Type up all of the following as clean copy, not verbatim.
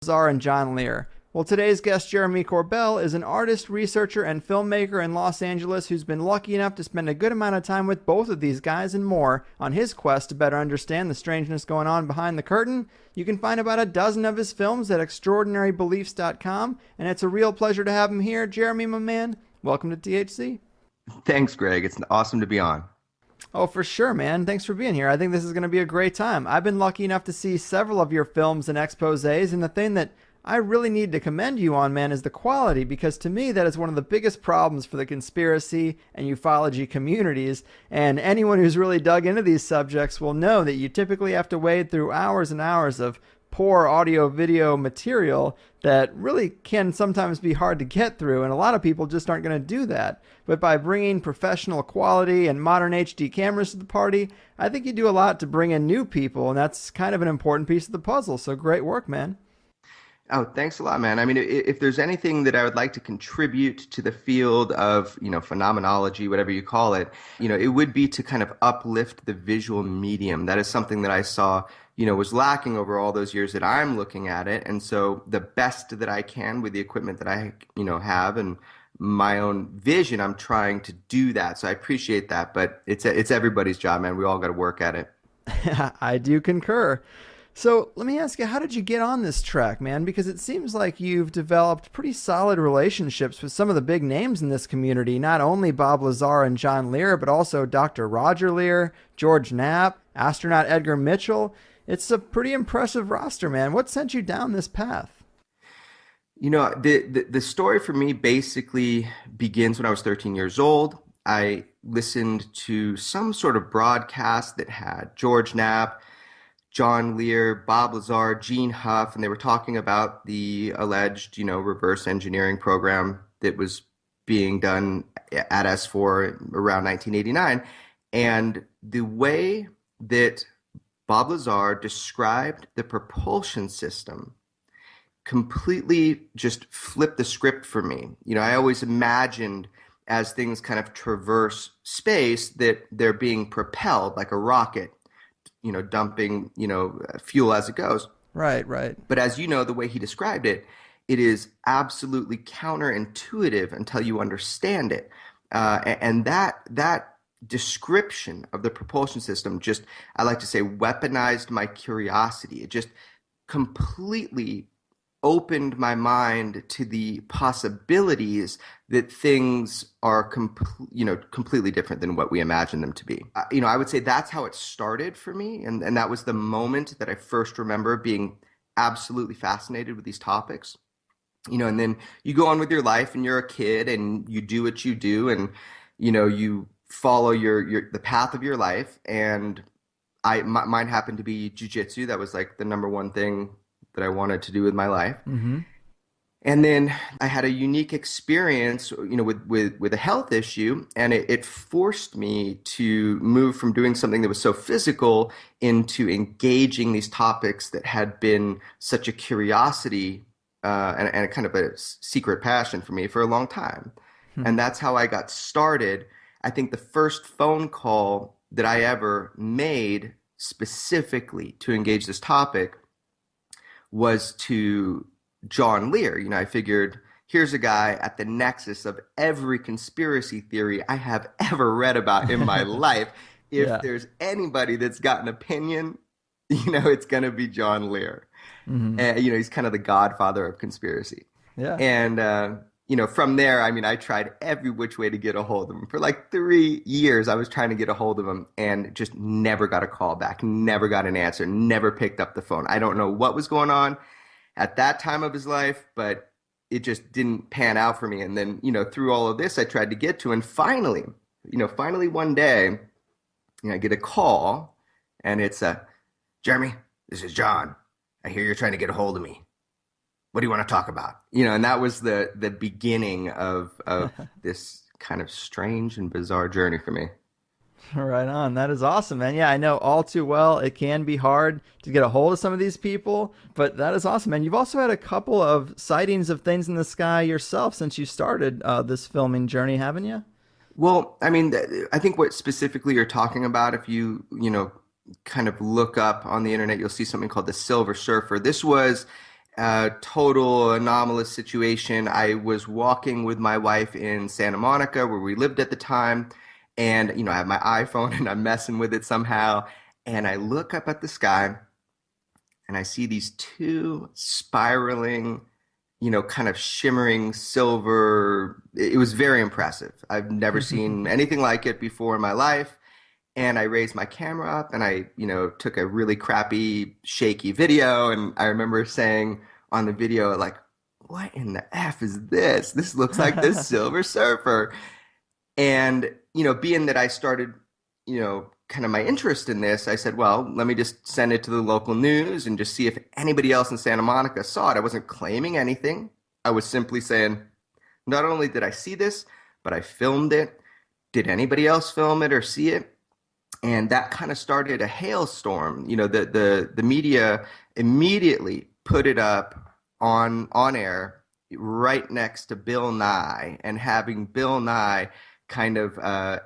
Lazar and John Lear. Well, today's guest, Jeremy Corbell, is an artist, researcher, and filmmaker in Los Angeles who's been lucky enough to spend a good amount of time with both of these guys and more on his quest to better understand the strangeness going on behind the curtain. You can find about a dozen of his films at extraordinarybeliefs.com, and it's a real pleasure to have him here. Jeremy, my man, welcome to THC. Thanks, Greg. It's awesome to be on. Oh, for sure, man. Thanks for being here. I think this is going to be a great time. I've been lucky enough to see several of your films and exposés, and the thing that I really need to commend you on, man, is the quality, because to me that is one of the biggest problems for the conspiracy and ufology communities, and anyone who's really dug into these subjects will know that you typically have to wade through hours and hours of poor audio-video material that really can sometimes be hard to get through, and a lot of people just aren't going to do that. But by bringing professional quality and modern HD cameras to the party, I think you do a lot to bring in new people, and that's kind of an important piece of the puzzle, so great work, man. Oh, thanks a lot, man. I mean, if there's anything that I would like to contribute to the field of, phenomenology, whatever you call it, it would be to kind of uplift the visual medium. That is something that I saw, was lacking over all those years that I'm looking at it. And so the best that I can with the equipment that I, have and my own vision, I'm trying to do that. So I appreciate that, but it's everybody's job, man. We all got to work at it. I do concur. So let me ask you, how did you get on this track, man? Because it seems like you've developed pretty solid relationships with some of the big names in this community, not only Bob Lazar and John Lear, but also Dr. Roger Lear, George Knapp, astronaut Edgar Mitchell. It's a pretty impressive roster, man. What sent you down this path? The story for me basically begins when I was 13 years old. I listened to some sort of broadcast that had George Knapp, John Lear, Bob Lazar, Gene Huff, and they were talking about the alleged, reverse engineering program that was being done at S4 around 1989. And the way that Bob Lazar described the propulsion system completely just flipped the script for me. I always imagined as things kind of traverse space that they're being propelled like a rocket, dumping, fuel as it goes. Right. But as you know, the way he described it, it is absolutely counterintuitive until you understand it. And that description of the propulsion system just, I like to say, weaponized my curiosity. It just completely opened my mind to the possibilities that things are completely different than what we imagine them to be. I would say that's how it started for me. And that was the moment that I first remember being absolutely fascinated with these topics. And then you go on with your life and you're a kid and you do what you do and, you follow the path of your life. And mine happened to be jujitsu. That was like the number one thing that I wanted to do with my life. Mm-hmm. And then I had a unique experience, with a health issue, and it forced me to move from doing something that was so physical into engaging these topics that had been such a curiosity and a kind of a secret passion for me for a long time. Mm-hmm. And that's how I got started. I think the first phone call that I ever made specifically to engage this topic was to John Lear. I figured, here's a guy at the nexus of every conspiracy theory I have ever read about in my life. If there's anybody that's got an opinion, it's going to be John Lear. Mm-hmm. And, he's kind of the godfather of conspiracy. Yeah. And, from there, I tried every which way to get a hold of him. For like 3 years, I was trying to get a hold of him and just never got a call back, never got an answer, never picked up the phone. I don't know what was going on at that time of his life, but it just didn't pan out for me. And then, through all of this, I tried to get to, and finally one day, I get a call and it's Jeremy, this is John. I hear you're trying to get a hold of me. What do you want to talk about? And that was the beginning of this kind of strange and bizarre journey for me. Right on. That is awesome, man. Yeah, I know all too well it can be hard to get a hold of some of these people, but that is awesome, man. You've also had a couple of sightings of things in the sky yourself since you started this filming journey, haven't you? Well, I think what specifically you're talking about, if you kind of look up on the internet, you'll see something called the Silver Surfer. This was total anomalous situation. I was walking with my wife in Santa Monica, where we lived at the time, and I have my iPhone and I'm messing with it somehow, and I look up at the sky and I see these two spiraling, kind of shimmering silver. It was very impressive. I've never seen anything like it before in my life. And I raised my camera up and I, took a really crappy, shaky video. And I remember saying on the video, like, what in the F is this? This looks like this Silver Surfer. And, being that I started, kind of my interest in this, I said, well, let me just send it to the local news and just see if anybody else in Santa Monica saw it. I wasn't claiming anything. I was simply saying, not only did I see this, but I filmed it. Did anybody else film it or see it? And that kind of started a hailstorm. The media immediately put it up on air right next to Bill Nye, and having Bill Nye kind of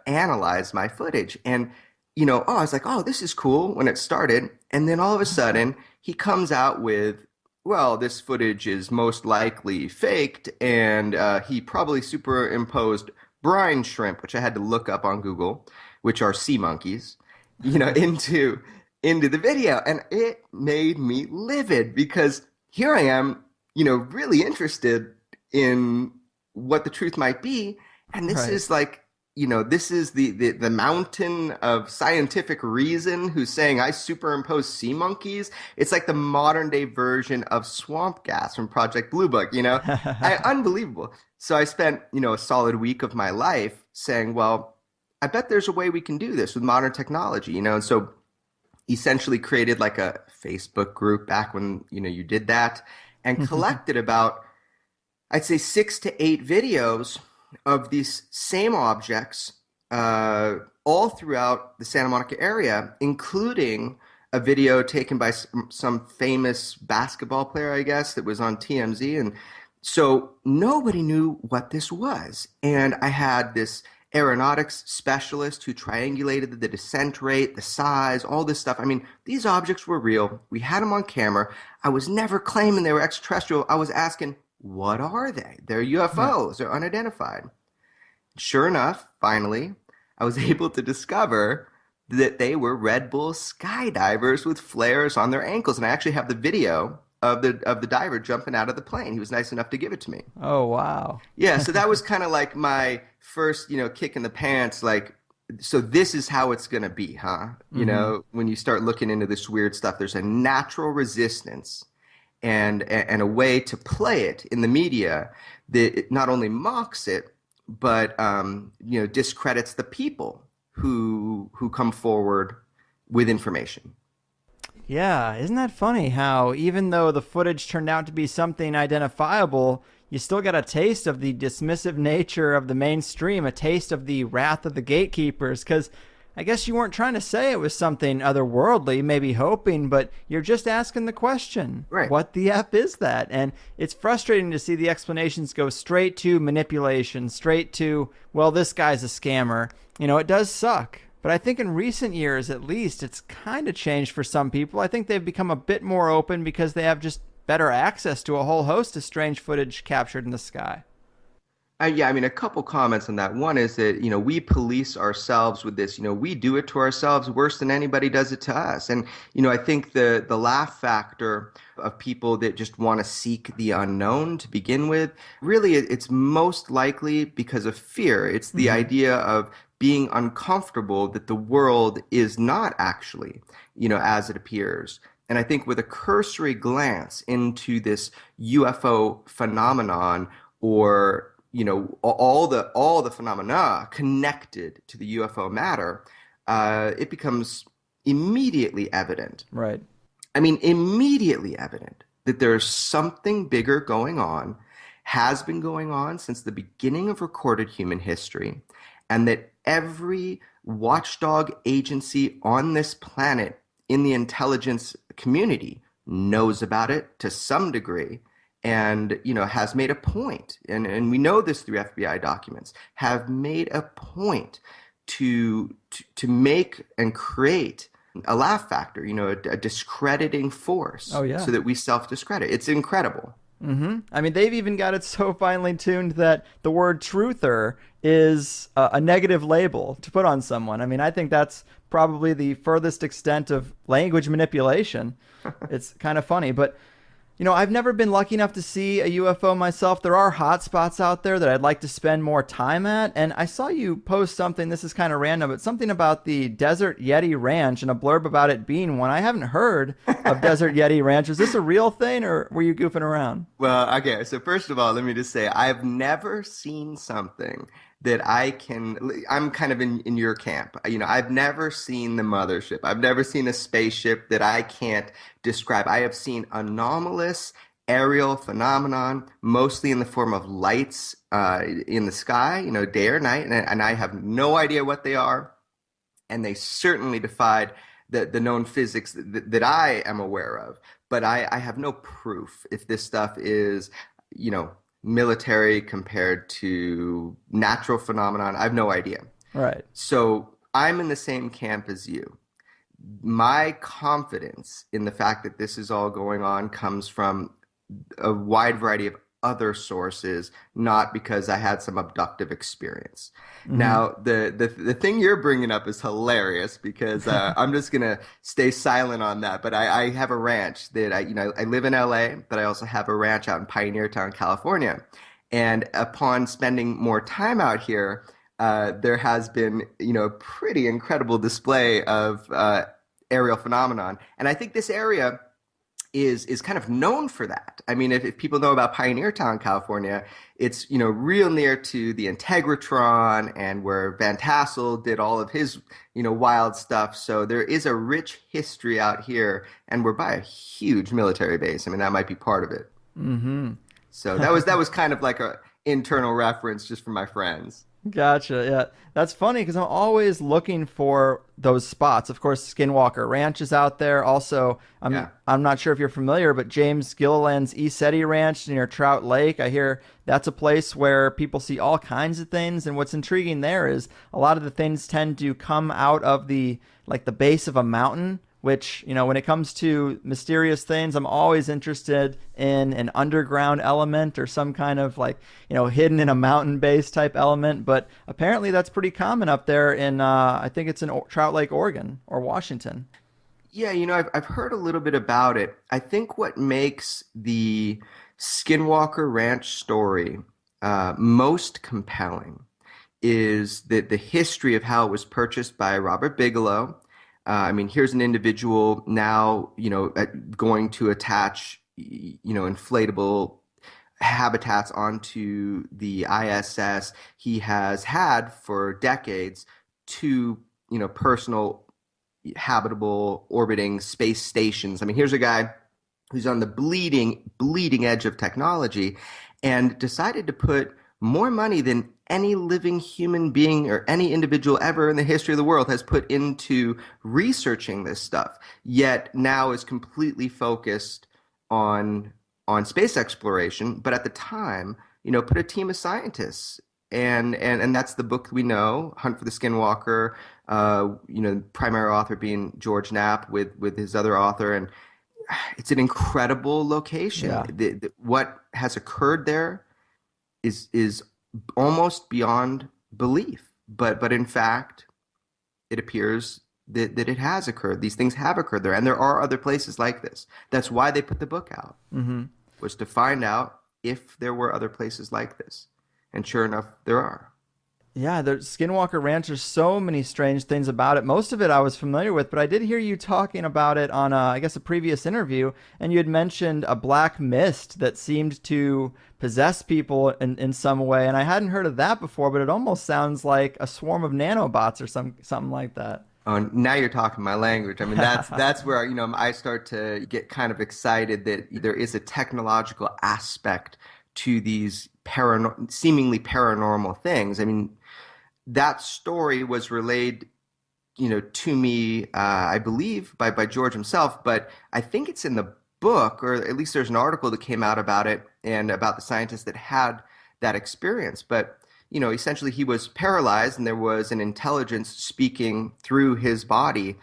analyze my footage. And, I was like, oh, this is cool when it started. And then all of a sudden he comes out with, well, this footage is most likely faked, and he probably superimposed brine shrimp, which I had to look up on Google, which are sea monkeys, into the video. And it made me livid, because here I am, really interested in what the truth might be. And this is like, this is the mountain of scientific reason who's saying I superimpose sea monkeys. It's like the modern day version of swamp gas from Project Blue Book, unbelievable. So I spent, a solid week of my life saying, well, I bet there's a way we can do this with modern technology, and so essentially created like a Facebook group back when, you did that, and collected about, I'd say 6 to 8 videos of these same objects all throughout the Santa Monica area, including a video taken by some famous basketball player, I guess, that was on TMZ. And so nobody knew what this was. And I had this aeronautics specialist who triangulated the descent rate, the size, all this stuff. I mean, these objects were real. We had them on camera. I was never claiming they were extraterrestrial. I was asking, what are they? They're UFOs. They're unidentified. Sure enough, finally, I was able to discover that they were Red Bull skydivers with flares on their ankles. And I actually have the video of the diver jumping out of the plane. He was nice enough to give it to me. Oh, wow. Yeah, so that was kind of like my first, kick in the pants, like, so this is how it's going to be, huh? When you start looking into this weird stuff, there's a natural resistance and a way to play it in the media that it not only mocks it, but discredits the people who come forward with information. Yeah, isn't that funny how even though the footage turned out to be something identifiable, you still got a taste of the dismissive nature of the mainstream, a taste of the wrath of the gatekeepers, because I guess you weren't trying to say it was something otherworldly, maybe hoping, but you're just asking the question, right? What the F is that? And it's frustrating to see the explanations go straight to manipulation, straight to, well, this guy's a scammer. It does suck. But I think in recent years, at least, it's kind of changed for some people. I think they've become a bit more open because they have just better access to a whole host of strange footage captured in the sky. Yeah, I mean, a couple comments on that. One is that, we police ourselves with this. We do it to ourselves worse than anybody does it to us. And, I think the laugh factor of people that just want to seek the unknown to begin with, really, it's most likely because of fear. It's the idea of being uncomfortable that the world is not actually, as it appears. And I think with a cursory glance into this UFO phenomenon, or all the phenomena connected to the UFO matter, it becomes immediately evident. Right. I mean, immediately evident that there's something bigger going on, has been going on since the beginning of recorded human history, and that every watchdog agency on this planet in the intelligence community knows about it to some degree, and has made a point, and we know this through FBI documents, have made a point to make and create a laugh factor, a discrediting force Oh yeah. so that we self-discredit. It's incredible. I mean, they've even got it so finely tuned that the word truther is a negative label to put on someone. I mean, I think that's probably the furthest extent of language manipulation. It's kind of funny, but I've never been lucky enough to see a UFO myself. There are hot spots out there that I'd like to spend more time at. And I saw you post something, this is kind of random, but something about the Desert Yeti Ranch and a blurb about it being one. I haven't heard of Desert Yeti Ranch. Is this a real thing or were you goofing around? Well, okay. So first of all, let me just say I've never seen something that I'm kind of in your camp. I've never seen the mothership. I've never seen a spaceship that I can't describe. I have seen anomalous aerial phenomenon, mostly in the form of lights in the sky, day or night, and I have no idea what they are. And they certainly defied the known physics that I am aware of. But I have no proof if this stuff is, military compared to natural phenomenon. I have no idea. Right. So I'm in the same camp as you. My confidence in the fact that this is all going on comes from a wide variety of other sources, not because I had some abductive experience. Now, the thing you're bringing up is hilarious because I'm just gonna stay silent on that. But I have a ranch that I live in LA, but I also have a ranch out in Pioneer Town, California. And upon spending more time out here, there has been a pretty incredible display of aerial phenomenon. And I think this area is kind of known for that. I mean, if people know about Pioneer Town, California, it's real near to the Integratron and where Van Tassel did all of his wild stuff. So there is a rich history out here, and we're by a huge military base. I mean, that might be part of it. So that was kind of like a internal reference just for my friends. Gotcha. Yeah, that's funny because I'm always looking for those spots. Of course, Skinwalker Ranch is out there. Also, I'm not sure if you're familiar, but James Gilliland's ECETI Ranch near Trout Lake. I hear that's a place where people see all kinds of things. And what's intriguing there is a lot of the things tend to come out of the base of a mountain. Which, when it comes to mysterious things, I'm always interested in an underground element or some kind of hidden in a mountain base type element. But apparently that's pretty common up there in, I think it's in Trout Lake, Oregon or Washington. Yeah, I've heard a little bit about it. I think what makes the Skinwalker Ranch story most compelling is that the history of how it was purchased by Robert Bigelow. I mean, here's an individual now, going to attach, inflatable habitats onto the ISS. He has had for decades two, personal habitable orbiting space stations. I mean, here's a guy who's on the bleeding edge of technology and decided to put more money than any living human being or any individual ever in the history of the world has put into researching this stuff, yet now is completely focused on space exploration. But at the time, put a team of scientists, and that's the book we know, Hunt for the Skinwalker. Primary author being George Knapp with his other author, and it's an incredible location. Yeah. What has occurred there is almost beyond belief. But in fact, it appears that it has occurred. These things have occurred there, and there are other places like this. That's why they put the book out, was to find out if there were other places like this. And sure enough, there are. Yeah, the Skinwalker Ranch, there's so many strange things about it. Most of it I was familiar with, but I did hear you talking about it on, I guess, a previous interview, and you had mentioned a black mist that seemed to possess people in some way, and I hadn't heard of that before, but it almost sounds like a swarm of nanobots or something like that. Oh, now you're talking my language. I mean, that's where, I start to get kind of excited that there is a technological aspect to these seemingly paranormal things. I mean, that story was relayed, to me, I believe, by George himself, but I think it's in the book, or at least there's an article that came out about it and about the scientists that had that experience. But, essentially he was paralyzed and there was an intelligence speaking through his body.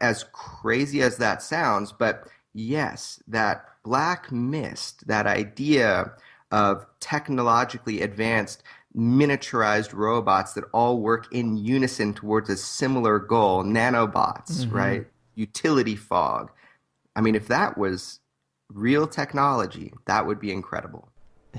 as crazy as that sounds, but yes, that black mist, that idea of technologically advanced miniaturized robots that all work in unison towards a similar goal, nanobots, Hmm. right? Utility fog. I mean, if that was real technology, that would be incredible.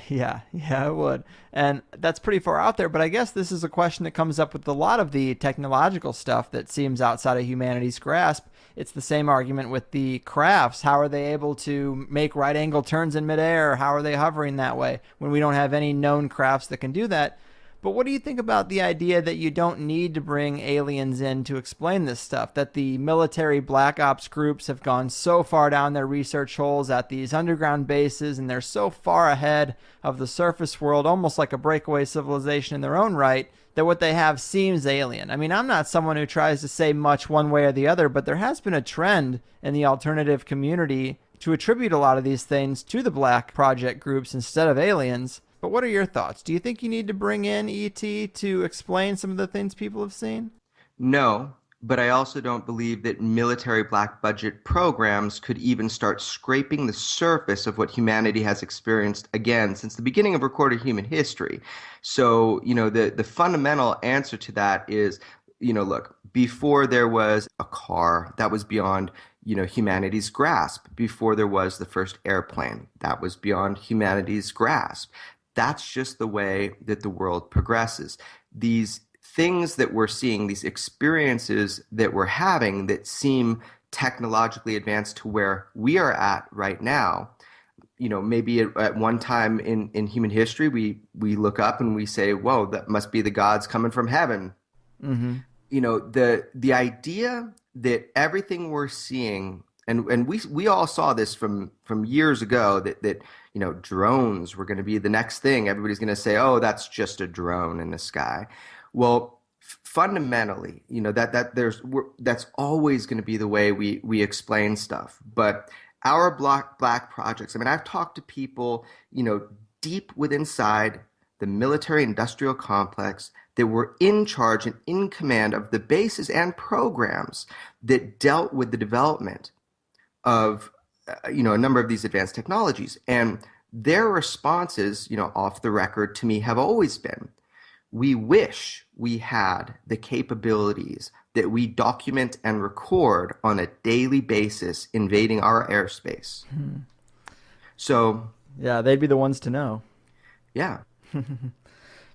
Yeah, it would. And that's pretty far out there, but I guess this is a question that comes up with a lot of the technological stuff that seems outside of humanity's grasp. It's the same argument with the crafts. How are they able to make right angle turns in midair? How are they hovering that way when we don't have any known crafts that can do that? But what do you think about the idea that you don't need to bring aliens in to explain this stuff? That the military black ops groups have gone so far down their research holes at these underground bases and they're so far ahead of the surface world, almost like a breakaway civilization in their own right, that what they have seems alien. I mean, I'm not someone who tries to say much one way or the other, but there has been a trend in the alternative community to attribute a lot of these things to the black project groups instead of aliens. But what are your thoughts? Do you think you need to bring in ET to explain some of the things people have seen? No, but I also don't believe that military black budget programs could even start scraping the surface of what humanity has experienced again since the beginning of recorded human history. So, the fundamental answer to that is, look, before there was a car, that was beyond, humanity's grasp. Before there was the first airplane, that was beyond humanity's grasp. That's just the way that the world progresses. These things that we're seeing, these experiences that we're having that seem technologically advanced to where we are at right now, maybe at one time in human history, we look up and we say, whoa, that must be the gods coming from heaven. Mm-hmm. The idea that everything we're seeing, and we all saw this from years ago, that drones were going to be the next thing. Everybody's going to say, oh, that's just a drone in the sky. Well, fundamentally, that's always going to be the way we explain stuff. But our black projects, I mean, I've talked to people, deep within inside the military industrial complex that were in charge and in command of the bases and programs that dealt with the development of a number of these advanced technologies. And their responses, off the record to me have always been, we wish we had the capabilities that we document and record on a daily basis invading our airspace. So, Yeah, they'd be the ones to know. yeah.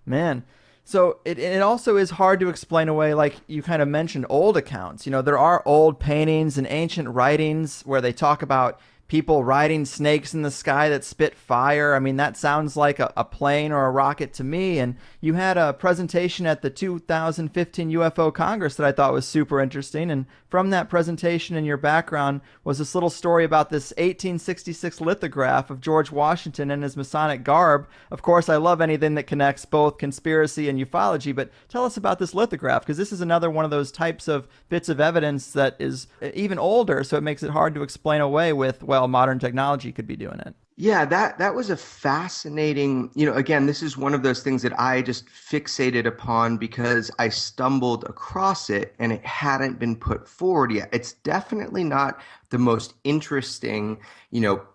Man. So it also is hard to explain away, like you kind of mentioned, old accounts. There are old paintings and ancient writings where they talk about people riding snakes in the sky that spit fire. I mean, that sounds like a plane or a rocket to me. And you had a presentation at the 2015 UFO Congress that I thought was super interesting. And from that presentation in your background was this little story about this 1866 lithograph of George Washington in his Masonic garb. Of course, I love anything that connects both conspiracy and ufology, but tell us about this lithograph, because this is another one of those types of bits of evidence that is even older, so it makes it hard to explain away with, well, modern technology could be doing it. Yeah, that was a fascinating, again, this is one of those things that I just fixated upon because I stumbled across it and it hadn't been put forward yet. It's definitely not the most interesting,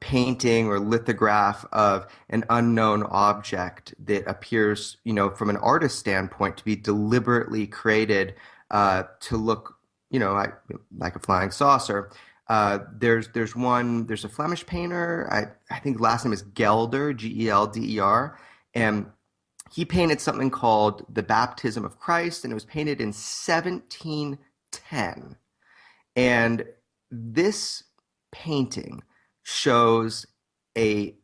painting or lithograph of an unknown object that appears, from an artist standpoint to be deliberately created to look, like a flying saucer. There's a Flemish painter. I think the last name is Gelder, Gelder, and he painted something called The Baptism of Christ, and it was painted in 1710. And this painting shows a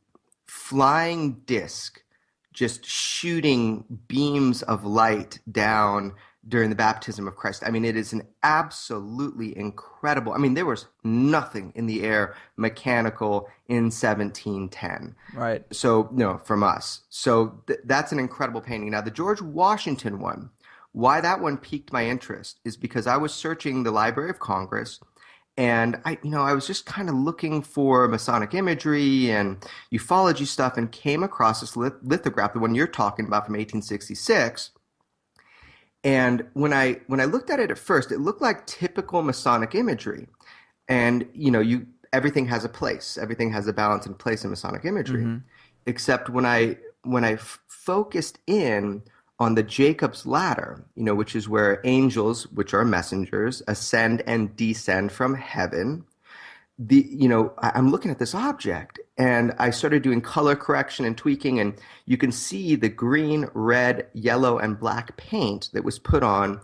flying disc just shooting beams of light down during the baptism of Christ. I mean, it is an absolutely incredible. I mean, there was nothing in the air mechanical in 1710. Right. So, no, from us. So that's an incredible painting. Now, the George Washington one, why that one piqued my interest is because I was searching the Library of Congress and I was just kind of looking for Masonic imagery and ufology stuff and came across this lithograph, the one you're talking about from 1866. And when I looked at it at first, it looked like typical Masonic imagery. And you everything has a place. Everything has a balance and place in Masonic imagery. Mm-hmm. Except when I focused in on the Jacob's ladder, which is where angels, which are messengers, ascend and descend from heaven. I'm looking at this object and I started doing color correction and tweaking, and you can see the green, red, yellow, and black paint that was put on,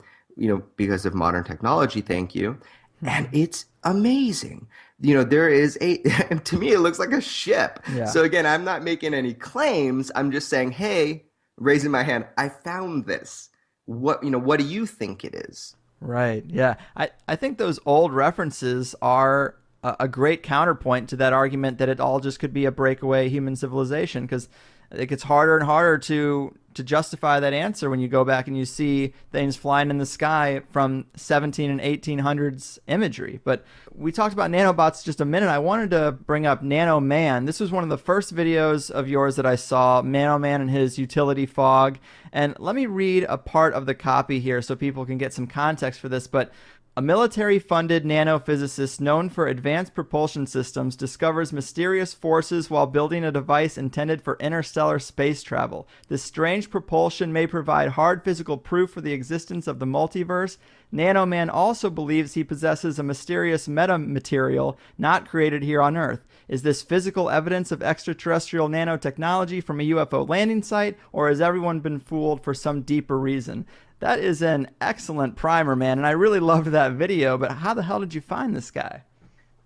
because of modern technology, thank you. And it's amazing. There is and to me, it looks like a ship. Yeah. So again, I'm not making any claims. I'm just saying, hey, raising my hand, I found this. What do you think it is? Right. Yeah. I think those old references are a great counterpoint to that argument that it all just could be a breakaway human civilization, because it gets harder and harder to justify that answer when you go back and you see things flying in the sky from 17 and 1800s imagery. But we talked about nanobots just a minute. I wanted to bring up Nano Man. This was one of the first videos of yours that I saw, Nano Man and his utility fog. And let me read a part of the copy here so people can get some context for this. But a military-funded nanophysicist known for advanced propulsion systems discovers mysterious forces while building a device intended for interstellar space travel. This strange propulsion may provide hard physical proof for the existence of the multiverse. Nanoman also believes he possesses a mysterious metamaterial not created here on Earth. Is this physical evidence of extraterrestrial nanotechnology from a UFO landing site, or has everyone been fooled for some deeper reason? That is an excellent primer, man, and I really loved that video, but how the hell did you find this guy?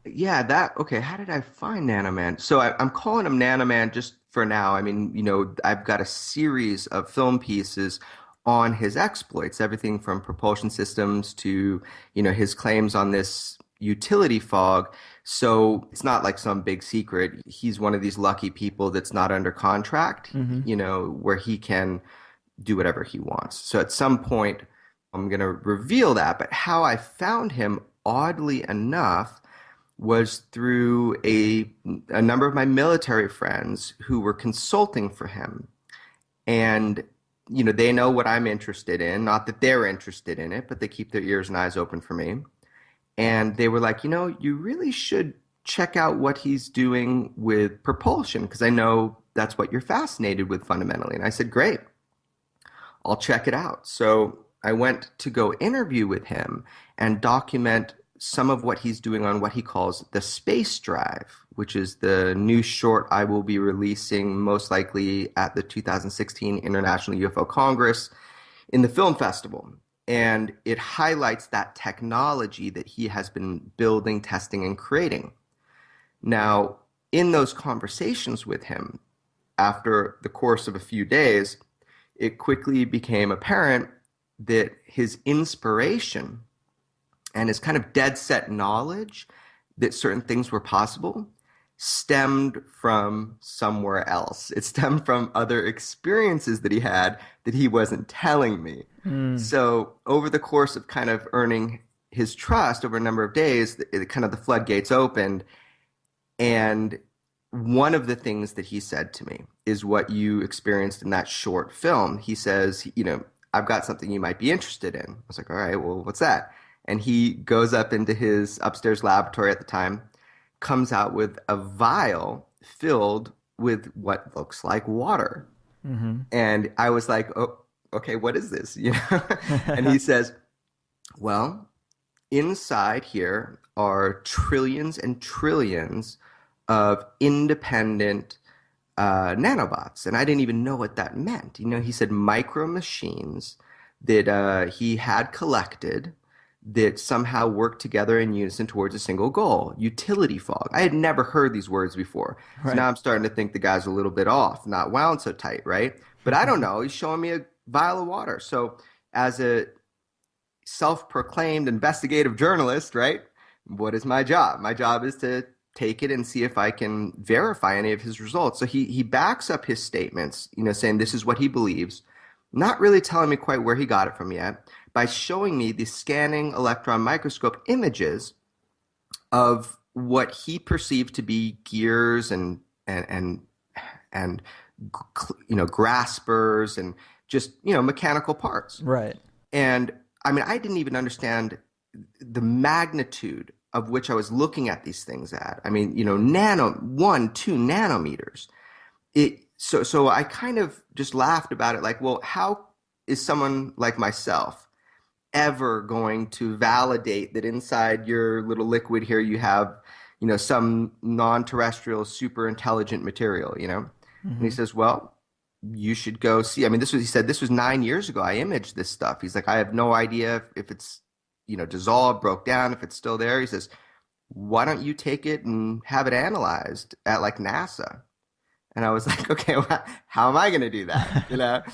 Yeah, okay. How did I find Nanoman? So I'm calling him Nanoman just for now. I mean, I've got a series of film pieces on his exploits, everything from propulsion systems to, his claims on this utility fog. So it's not like some big secret. He's one of these lucky people that's not under contract, Mm-hmm. where he can do whatever he wants. So at some point, I'm going to reveal that. But how I found him, oddly enough, was through a number of my military friends who were consulting for him. And, they know what I'm interested in. Not that they're interested in it, but they keep their ears and eyes open for me. And they were like, you really should check out what he's doing with propulsion, because I know that's what you're fascinated with fundamentally. And I said, great, I'll check it out. So I went to go interview with him and document some of what he's doing on what he calls the space drive, which is the new short I will be releasing most likely at the 2016 International UFO Congress in the film festival. And it highlights that technology that he has been building, testing, and creating. Now, in those conversations with him, after the course of a few days, it quickly became apparent that his inspiration and his kind of dead set knowledge that certain things were possible stemmed from somewhere else. It stemmed from other experiences that he had that he wasn't telling me. Mm. So over the course of kind of earning his trust over a number of days, kind of the floodgates opened. And one of the things that he said to me is what you experienced in that short film. He says, I've got something you might be interested in. I was like, all right, well, what's that? And he goes up into his upstairs laboratory at the time, comes out with a vial filled with what looks like water. Mm-hmm. And I was like, oh, okay, what is this? And he says, well, inside here are trillions and trillions of independent nanobots. And I didn't even know what that meant. He said micro machines that he had collected that somehow work together in unison towards a single goal, utility fog. I had never heard these words before. So Right. now I'm starting to think the guy's a little bit off, not wound so tight, right? But I don't know. He's showing me a vial of water. So as a self-proclaimed investigative journalist, right? What is my job? My job is to take it and see if I can verify any of his results. So he backs up his statements, saying this is what he believes, not really telling me quite where he got it from yet, by showing me the scanning electron microscope images of what he perceived to be gears and graspers and just mechanical parts. Right. And I mean, I didn't even understand the magnitude of which I was looking at these things at. I mean, 1, 2 nanometers. So I kind of just laughed about it, like, well, how is someone like myself ever going to validate that inside your little liquid here you have, some non-terrestrial super intelligent material? And he Hmm. says, well, you should go see. I mean, he said this was 9 years ago. I imaged this stuff. He's like, I have no idea if it's, dissolved, broke down, if it's still there. He says, why don't you take it and have it analyzed at like NASA? And I was like, okay, well, how am I going to do that? And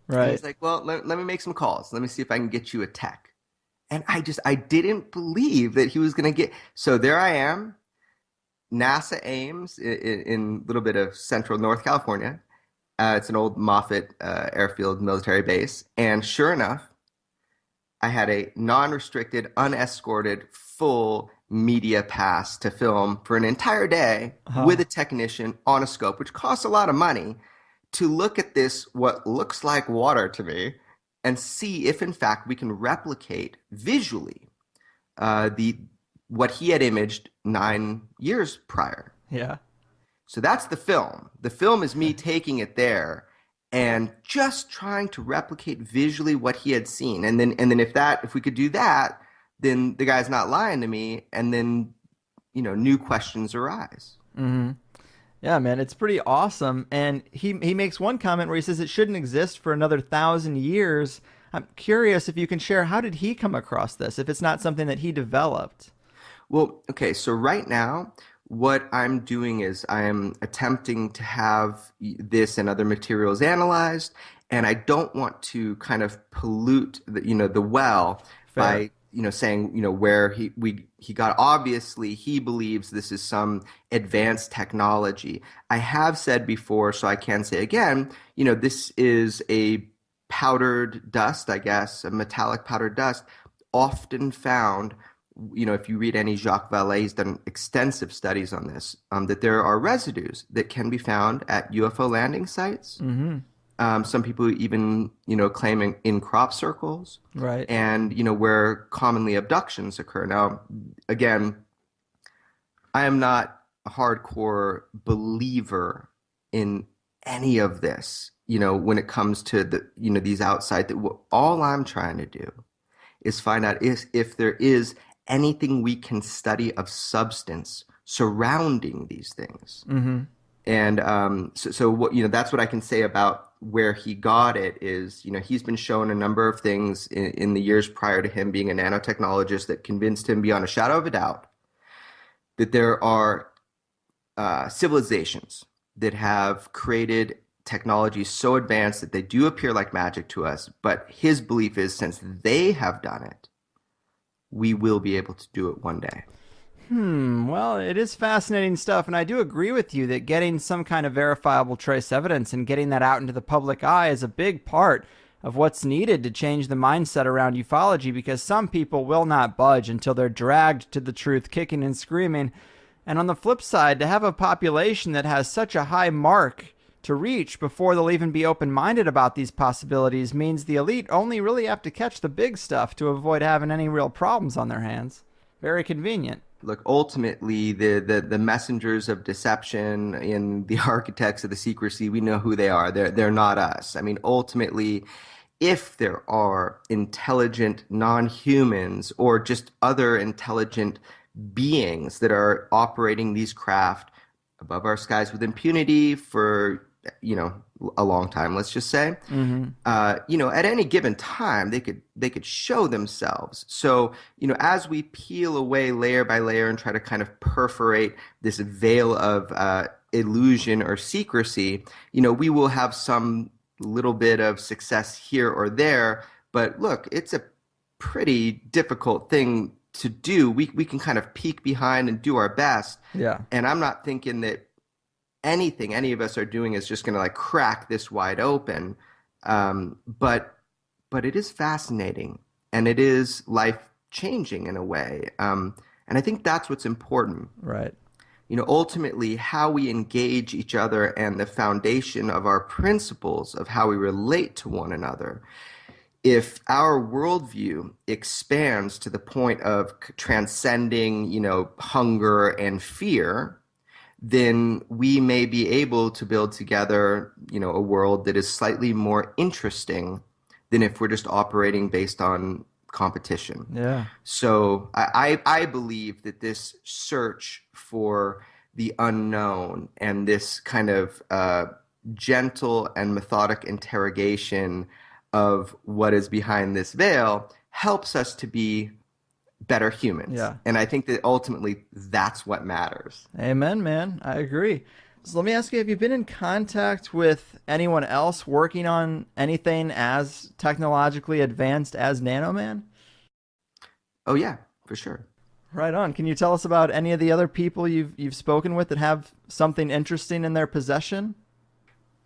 Right. he's like, well, let me make some calls. Let me see if I can get you a tech. And I didn't believe that he was going to get. So there I am, NASA Ames in a little bit of central North California. It's an old Moffett airfield military base. And sure enough, I had a non-restricted, unescorted, full media pass to film for an entire day with a Oh, technician on a scope, which costs a lot of money to look at this, what looks like water to me, and see if in fact we can replicate visually the what he had imaged 9 years prior. yeah. So that's the film. The film is me taking it there and just trying to replicate visually what he had seen. And then if we could do that, then the guy's not lying to me, and then new questions arise. Hmm. Yeah, man, it's pretty awesome. And he makes one comment where he says it shouldn't exist for another 1,000 years. I'm curious if you can share, how did he come across this if it's not something that he developed? Well, okay, so right now, what I'm doing is I am attempting to have this and other materials analyzed, and I don't want to kind of pollute the well Fair. by saying where he got. Obviously, he believes this is some advanced technology. I have said before, so I can say again, this is a powdered dust, I guess, a metallic powdered dust, often found, if you read any Jacques Vallée, he's done extensive studies on this, that there are residues that can be found at UFO landing sites. Hmm. Some people even, claiming in crop circles, Right. and, where commonly abductions occur. Now, again, I am not a hardcore believer in any of this, when it comes to these outside, that all I'm trying to do is find out if there is anything we can study of substance surrounding these things. Hmm. And so what that's what I can say about where he got it is, he's been shown a number of things in the years prior to him being a nanotechnologist that convinced him beyond a shadow of a doubt that there are civilizations that have created technologies so advanced that they do appear like magic to us. But his belief is, since they have done it, we will be able to do it one day. Well, it is fascinating stuff, and I do agree with you that getting some kind of verifiable trace evidence and getting that out into the public eye is a big part of what's needed to change the mindset around ufology, because some people will not budge until they're dragged to the truth kicking and screaming. And on the flip side, to have a population that has such a high mark to reach before they'll even be open minded about these possibilities means the elite only really have to catch the big stuff to avoid having any real problems on their hands. Very convenient. Look, ultimately, the messengers of deception and the architects of the secrecy, we know who they are. They're not us. I mean, ultimately, if there are intelligent non-humans or just other intelligent beings that are operating these craft above our skies with impunity for, a long time, let's just say, Hmm. at any given time, they could show themselves. So, as we peel away layer by layer and try to kind of perforate this veil of illusion or secrecy, we will have some little bit of success here or there. But look, it's a pretty difficult thing to do. We can kind of peek behind and do our best. Yeah. And I'm not thinking that anything any of us are doing is just going to like crack this wide open. But it is fascinating, and it is life changing in a way. And I think that's what's important. Right. Ultimately, how we engage each other and the foundation of our principles of how we relate to one another if our worldview expands to the point of transcending, hunger and fear, then we may be able to build together, a world that is slightly more interesting than if we're just operating based on competition. Yeah. So I believe that this search for the unknown and this kind of gentle and methodic interrogation of what is behind this veil helps us to be better humans. Yeah. And I think that ultimately that's what matters. Amen, man. I agree. So let me ask you, have you been in contact with anyone else working on anything as technologically advanced as Nanoman? Oh yeah, for sure. Right on. Can you tell us about any of the other people you've spoken with that have something interesting in their possession?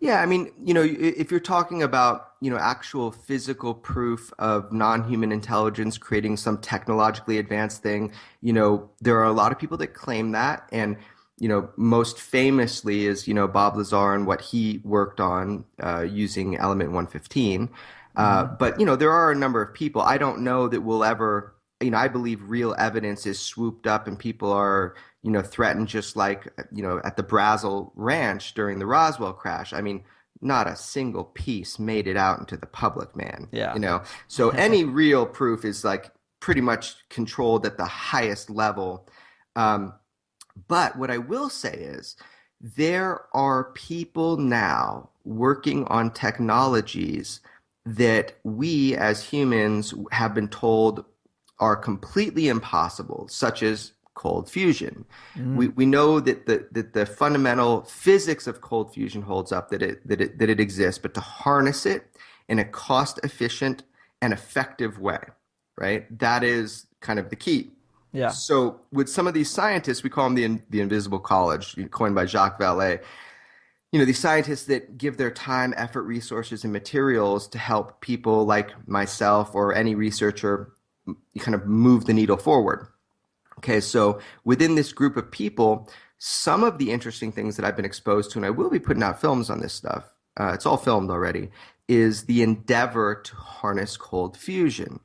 Yeah, I mean, if you're talking about, actual physical proof of non-human intelligence creating some technologically advanced thing, there are a lot of people that claim that. And, most famously is, Bob Lazar and what he worked on using element 115. But, there are a number of people. I don't know that we'll ever, I believe real evidence is swooped up and people are threatened just like, at the Brazel Ranch during the Roswell crash. I mean, not a single piece made it out into the public, man. Yeah. So any real proof is like pretty much controlled at the highest level. But what I will say is there are people now working on technologies that we as humans have been told are completely impossible, such as cold fusion. We know that the fundamental physics of cold fusion holds up, that it exists, but to harness it in a cost efficient and effective way, right? That is kind of the key. Yeah. So with some of these scientists, we call them the invisible college, coined by Jacques Vallée. These scientists that give their time, effort, resources, and materials to help people like myself or any researcher kind of move the needle forward. Okay, so within this group of people, some of the interesting things that I've been exposed to, and I will be putting out films on this stuff, it's all filmed already, is the endeavor to harness cold fusion.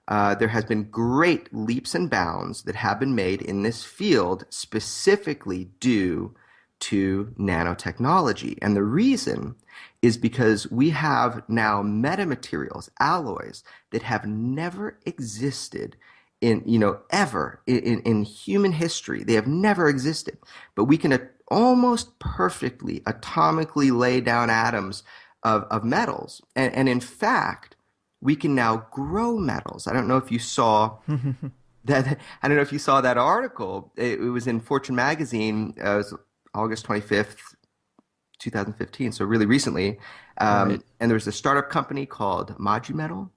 There has been great leaps and bounds that have been made in this field specifically due to nanotechnology. And the reason is because we have now metamaterials, alloys, that have never existed in, ever in human history. They have never existed. But we can almost perfectly atomically lay down atoms of metals. And in fact, we can now grow metals. I don't know if you saw that. I don't know if you saw that article. It was in Fortune magazine. It was August 25th, 2015. So really recently. Right. And there was a startup company called Metal,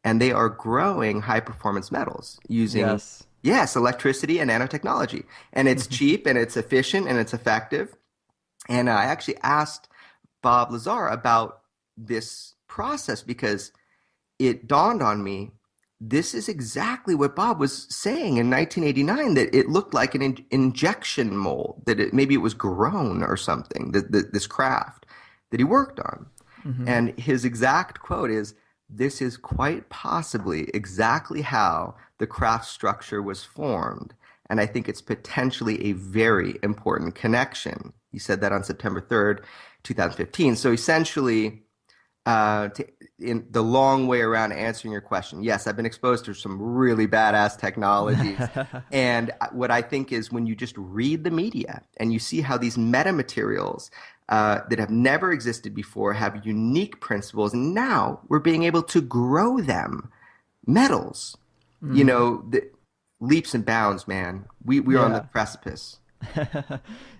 and they are growing high performance metals using, Yes. yes, electricity and nanotechnology. And it's cheap and it's efficient and it's effective. And I actually asked Bob Lazar about this process because it dawned on me, this is exactly what Bob was saying in 1989, that it looked like an injection mold, that maybe it was grown or something, this craft that he worked on. And his exact quote is, "This is quite possibly exactly how the craft structure was formed. And I think it's potentially a very important connection." He said that on September 3rd, 2015. So essentially, in the long way around answering your question, yes, I've been exposed to some really badass technologies. And what I think is when you just read the media and you see how these metamaterials that have never existed before have unique principles, and now we're being able to grow them, metals, the leaps and bounds, man. We're on the Yeah. precipice.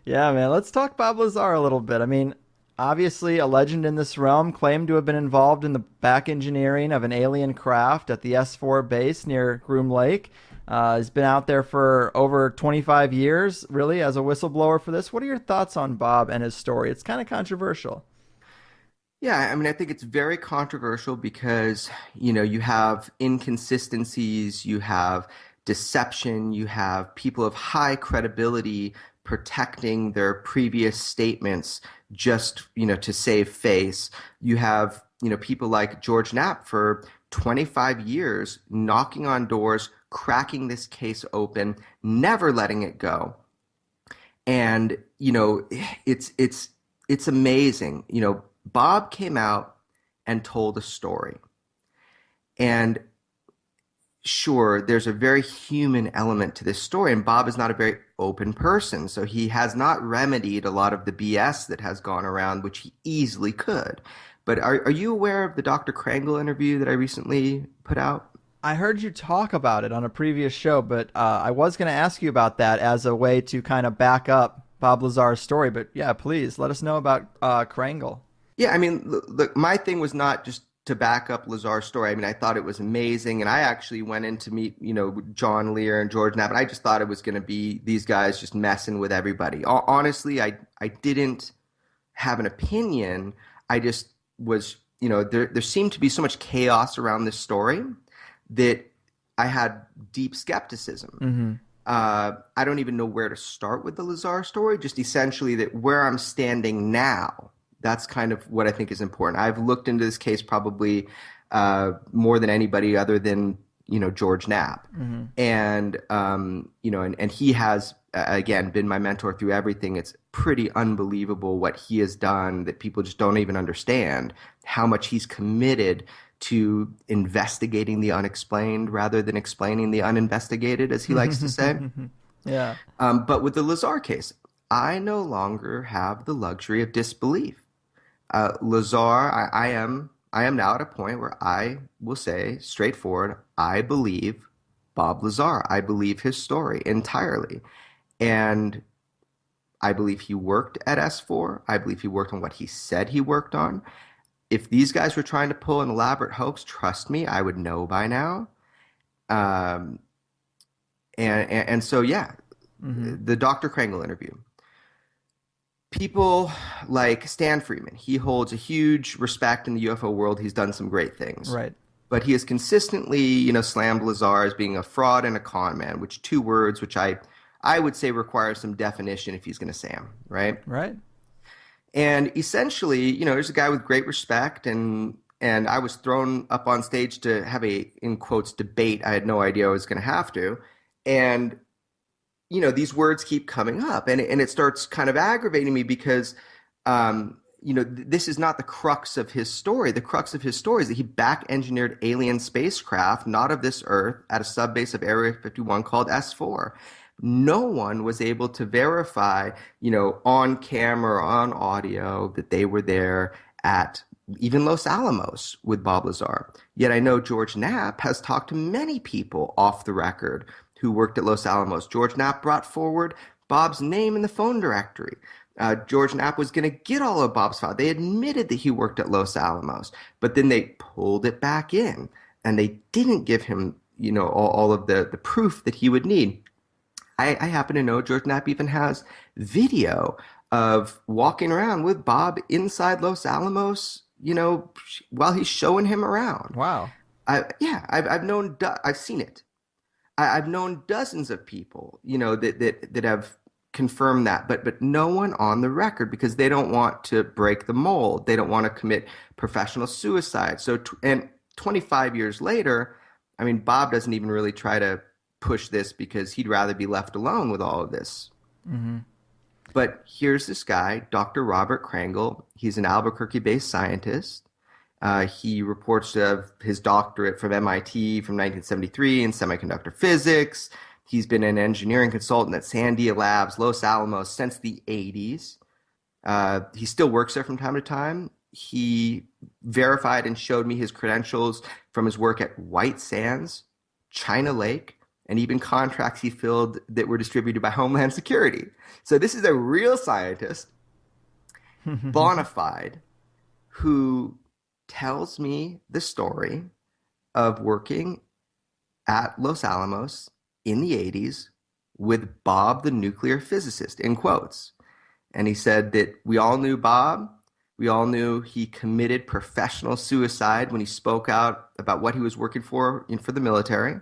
Yeah, man. Let's talk Bob Lazar a little bit. I mean, obviously a legend in this realm, claimed to have been involved in the back engineering of an alien craft at the S4 base near Groom Lake. He's been out there for over 25 years, really, as a whistleblower for this. What are your thoughts on Bob and his story? It's kind of controversial. Yeah, I mean, I think it's very controversial because, you have inconsistencies, you have deception, you have people of high credibility protecting their previous statements just, to save face. You have, people like George Knapp for 25 years knocking on doors, cracking this case open, never letting it go. And, it's amazing. Bob came out and told a story. And sure, there's a very human element to this story, and Bob is not a very open person, so he has not remedied a lot of the BS that has gone around, which he easily could. But are you aware of the Dr. Krangle interview that I recently put out? I heard you talk about it on a previous show, but I was going to ask you about that as a way to kind of back up Bob Lazar's story. But yeah, please let us know about Krangle. Yeah, I mean, look, my thing was not just to back up Lazar's story. I mean, I thought it was amazing, and I actually went in to meet, John Lear and George Knapp, and I just thought it was going to be these guys just messing with everybody. Honestly, I didn't have an opinion. I just was, there seemed to be so much chaos around this story that I had deep skepticism. Mm-hmm. I don't even know where to start with the Lazar story, just essentially that where I'm standing now. That's kind of what I think is important. I've looked into this case probably more than anybody other than, George Knapp. Mm-hmm. And, and he has, again, been my mentor through everything. It's pretty unbelievable what he has done that people just don't even understand, how much he's committed to investigating the unexplained rather than explaining the uninvestigated, as he likes to say. Yeah. But with the Lazar case, I no longer have the luxury of disbelief. Lazar, I am now at a point where I will say straightforward, I believe Bob Lazar. I believe his story entirely. And I believe he worked at S4. I believe he worked on what he said he worked on. If these guys were trying to pull an elaborate hoax, trust me, I would know by now. And so, yeah, Mm-hmm. the Dr. Krangle interview. People like Stan Freeman, he holds a huge respect in the UFO world. He's done some great things. Right. But he has consistently, slammed Lazar as being a fraud and a con man, which two words which I would say require some definition if he's going to say them, right? Right. And essentially, there's a guy with great respect, and I was thrown up on stage to have a, in quotes, debate. I had no idea I was going to have to. And these words keep coming up, and it starts kind of aggravating me because, this is not the crux of his story. The crux of his story is that he back-engineered alien spacecraft, not of this Earth, at a subbase of Area 51 called S4. No one was able to verify, on camera or on audio that they were there at even Los Alamos with Bob Lazar. Yet I know George Knapp has talked to many people off the record who worked at Los Alamos. George Knapp brought forward Bob's name in the phone directory. George Knapp was going to get all of Bob's file. They admitted that he worked at Los Alamos, but then they pulled it back in, and they didn't give him, all of the proof that he would need. I happen to know George Knapp even has video of walking around with Bob inside Los Alamos, while he's showing him around. Wow. I've seen it. I've known dozens of people, that have confirmed that, but no one on the record because they don't want to break the mold. They don't want to commit professional suicide. So, and 25 years later, I mean, Bob doesn't even really try to push this because he'd rather be left alone with all of this. Mm-hmm. But here's this guy, Dr. Robert Krangle. He's an Albuquerque-based scientist. He reports to have his doctorate from MIT from 1973 in semiconductor physics. He's been an engineering consultant at Sandia Labs, Los Alamos, since the 80s. He still works there from time to time. He verified and showed me his credentials from his work at White Sands, China Lake, and even contracts he filled that were distributed by Homeland Security. So this is a real scientist, bona fide, who tells me the story of working at Los Alamos in the 80s with Bob the nuclear physicist, in quotes. And he said that we all knew Bob. We all knew he committed professional suicide when he spoke out about what he was working for the military.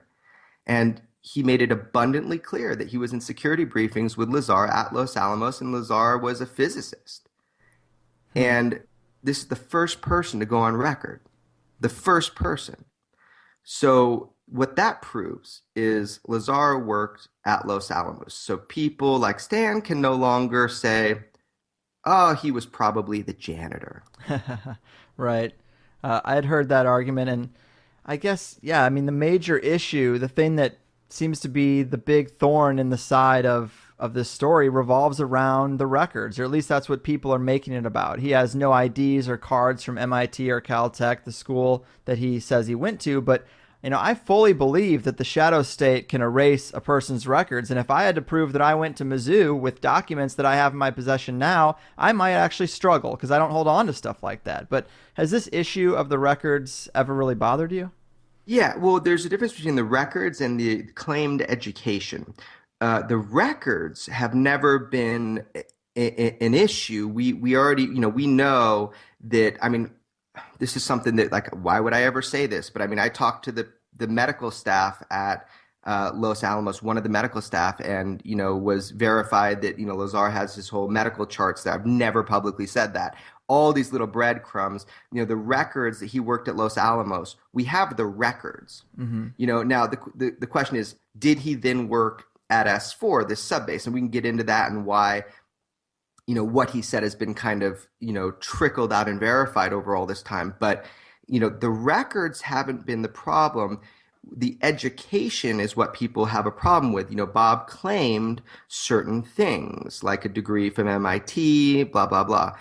And he made it abundantly clear that he was in security briefings with Lazar at Los Alamos, and Lazar was a physicist. And this is the first person to go on record. The first person. So what that proves is Lazar worked at Los Alamos. So people like Stan can no longer say, oh, he was probably the janitor. Right. I had heard that argument, and I guess, yeah, I mean, the major issue, the thing that seems to be the big thorn in the side of this story revolves around the records, or at least that's what people are making it about. He has no IDs or cards from MIT or Caltech, the school that he says he went to, but I fully believe that the shadow state can erase a person's records. And if I had to prove that I went to Mizzou with documents that I have in my possession now, I might actually struggle because I don't hold on to stuff like that. But has this issue of the records ever really bothered you? Yeah, well, there's a difference between the records and the claimed education. The records have never been an issue. We already, we know that. I mean, this is something that, like, why would I ever say this? But I mean, I talked to the medical staff at Los Alamos, one of the medical staff, and was verified that Lazar has his whole medical charts there. I've never publicly said that. All these little breadcrumbs, the records that he worked at Los Alamos, we have the records. Mm-hmm. Now the question is, did he then work at S4, this subbase? And we can get into that and why what he said has been kind of, trickled out and verified over all this time. But, the records haven't been the problem. The education is what people have a problem with. Bob claimed certain things, like a degree from MIT, blah, blah, blah.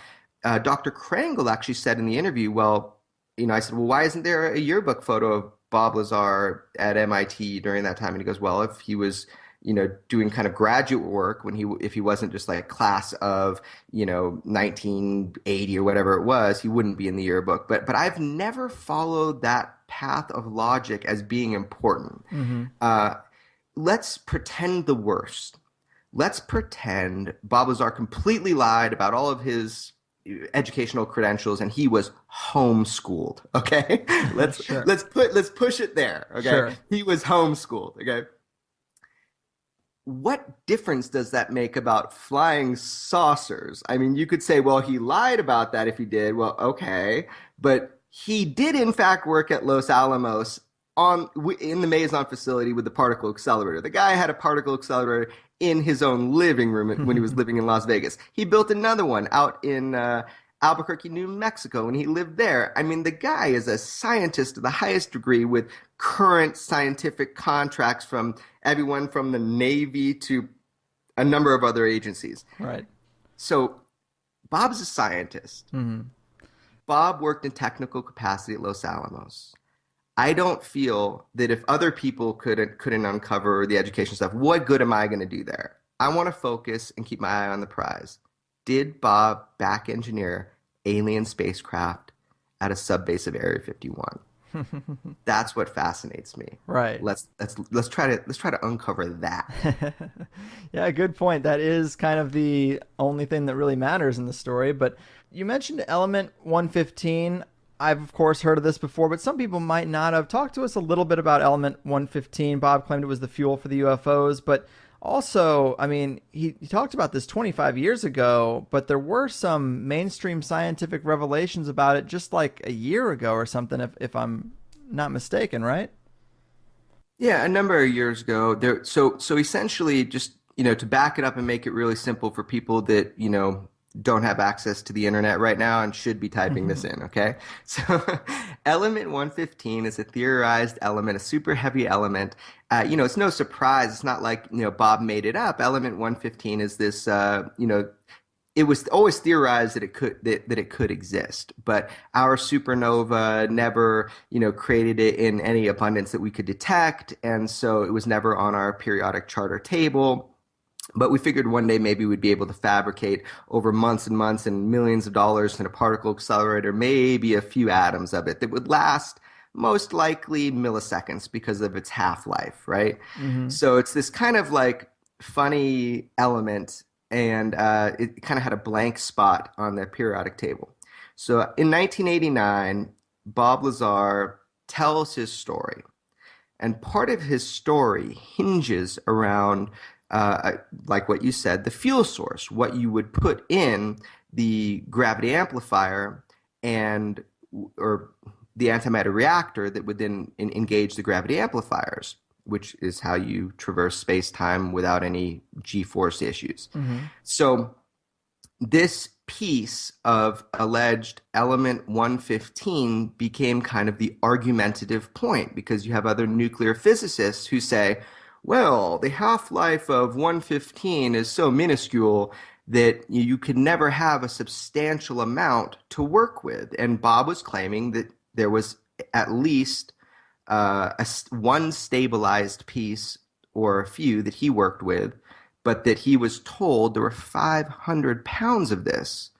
Dr. Krangle actually said in the interview, well, I said, well, why isn't there a yearbook photo of Bob Lazar at MIT during that time? And he goes, well, if he was doing kind of graduate work if he wasn't just like class of, 1980 or whatever it was, he wouldn't be in the yearbook. But I've never followed that path of logic as being important. Mm-hmm. Let's pretend the worst. Let's pretend Bob Lazar completely lied about all of his educational credentials and he was homeschooled. Okay. Sure. Let's push it there. Okay. Sure. He was homeschooled. Okay. What difference does that make about flying saucers? I mean, you could say, well, he lied about that if he did. Well, okay. But he did, in fact, work at Los Alamos in the Maison facility with the particle accelerator. The guy had a particle accelerator in his own living room when he was living in Las Vegas. He built another one out in Albuquerque, New Mexico, and he lived there. I mean, the guy is a scientist to the highest degree with current scientific contracts from everyone from the Navy to a number of other agencies. Right. So Bob's a scientist. Mm-hmm. Bob worked in technical capacity at Los Alamos. I don't feel that if other people couldn't uncover the education stuff, what good am I going to do there? I want to focus and keep my eye on the prize. Did Bob back engineer alien spacecraft at a subbase of Area 51? That's what fascinates me. Right. Let's try to uncover that. Yeah, good point. That is kind of the only thing that really matters in the story. But you mentioned element 115. I've of course heard of this before, but some people might not have. Talked to us a little bit about element 115. Bob claimed it was the fuel for the UFOs, but also, I mean, he talked about this 25 years ago, but there were some mainstream scientific revelations about it just like a year ago or something, if I'm not mistaken, right? Yeah, a number of years ago. So essentially, just to back it up and make it really simple for people that don't have access to the internet right now and should be typing this in. Okay, so element 115 is a theorized element, a super heavy element. It's no surprise. It's not like Bob made it up. Element 115 is this. It was always theorized that it could exist, but our supernova never created it in any abundance that we could detect, and so it was never on our periodic charter table. But we figured one day maybe we'd be able to fabricate over months and months and millions of dollars in a particle accelerator, maybe a few atoms of it that would last most likely milliseconds because of its half-life, right? Mm-hmm. So it's this kind of like funny element, and it kind of had a blank spot on the periodic table. So in 1989, Bob Lazar tells his story, and part of his story hinges around like what you said, the fuel source, what you would put in the gravity amplifier or the antimatter reactor that would then engage the gravity amplifiers, which is how you traverse space-time without any G-force issues. Mm-hmm. So this piece of alleged element 115 became kind of the argumentative point, because you have other nuclear physicists who say, well, the half-life of 115 is so minuscule that you could never have a substantial amount to work with. And Bob was claiming that there was at least one stabilized piece or a few that he worked with, but that he was told there were 500 pounds of this,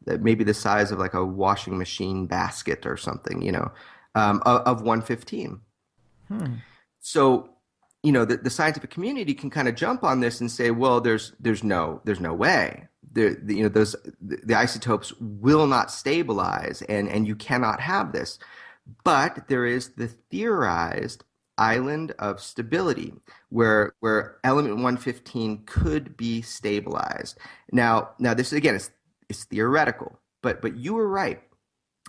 that maybe the size of like a washing machine basket or something, of 115. So, the scientific community can kind of jump on this and say, well, there's no way. The isotopes will not stabilize, and you cannot have this. But there is the theorized island of stability where element 115 could be stabilized. Now this again is theoretical, but you were right.